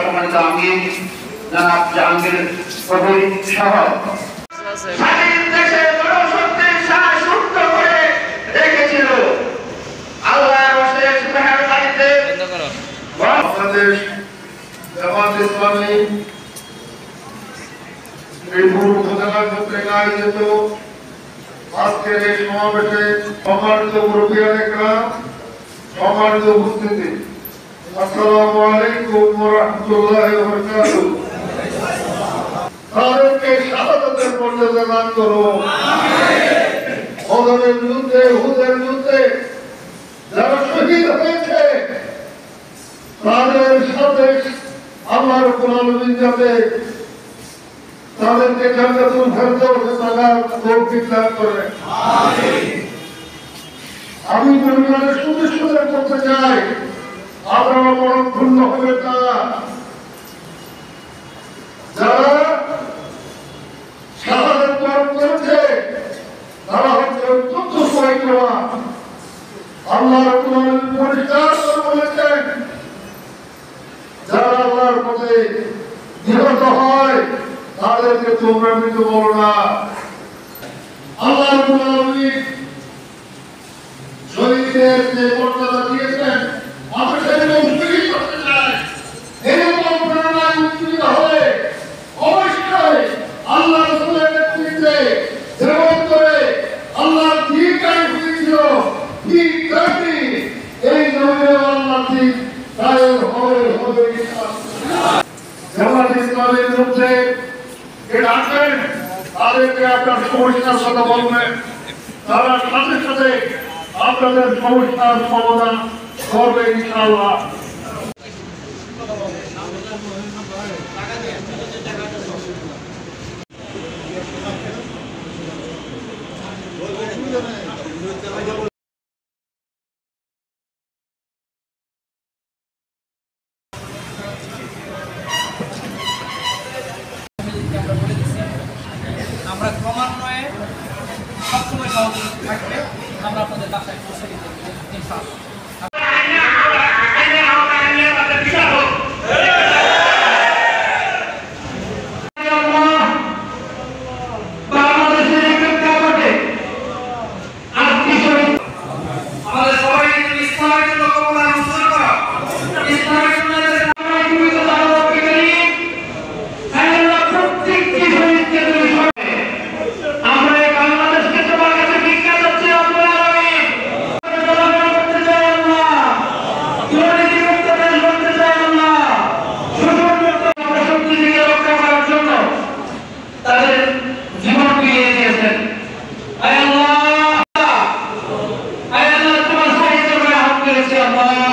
সম্মানিত আমির জনাব জাহাঙ্গীর কবির সহ স্বাধীন দেশে জনশক্তি শ্বাসরুদ্ধ করে রেখেছিল আল্লাহর অশেষ মেহেরবানিতে বাংলাদেশ জামাত ইসলামী এই পূর্ব উপজেলার কর্তৃক আয়োজিত আজকের এই সমাবেশে সম্মানিত মুরব্বিয়ানেরা, সম্মানিত উপস্থিতি, আসসালামু আলাইকুম ওয়া রাহমাতুল্লাহি ওয়া বারাকাতুহু। তাদেরকে শাহাদাতের মর্যাদা দান করো। বদরের যুদ্ধে, উহুদের যুদ্ধে যারা শহীদ হয়েছে তাদের সাথে আল্লাহ রাব্বুল আলামিন যাতে তাদেরকে জান্নাতুল ফেরদাউসে থাকার তৌফিক দান করেন। আমি পরিবারের সদস্যদের করতে চাই, আপনারা বড় ধন্য হবে তারা যারা শাহাদাত বরণ করেছে, তারা হচ্ছে অত্যন্ত সৌভাগ্যবান। আল্লাহ রাব্বুল আলামিন পরিষ্কার করে বলেছেন, যারা আল্লাহর পথে নিহত হয় তাদেরকে তোমরা মৃত বলো না। আল্লাহ রাব্বুল আলামিন শহীদদের যে মর্যাদা দিয়েছেন আমরা সেগুলো উৎসাহিত করতে চাই। এরকম প্রেরণায় উৎসাহিত হলে অবশ্যই আল্লাহ রাসূলের নেতৃত্বে যেমন করে আল্লাহর দিন কায়েম হয়েছিল ঠিক তেমনি এই জমিনে আল্লাহর দিন কায়েম হবে ইনশাআল্লাহ। জামাত ইসলামের মধ্যে ডাকবেন, তাদেরকে আপনার সমস্যার কথা বলবেন, তারা সাথে সাথে আপনাদের সমস্যার সমাধান করবে ইনশাআল্লাহ। আমরা ক্রমান্বয়ে সবসময় সহযোগিতা থাকবে, আমরা আপনাদের বাসায় পৌঁছে দিতে ইনশাআল্লাহ। Allah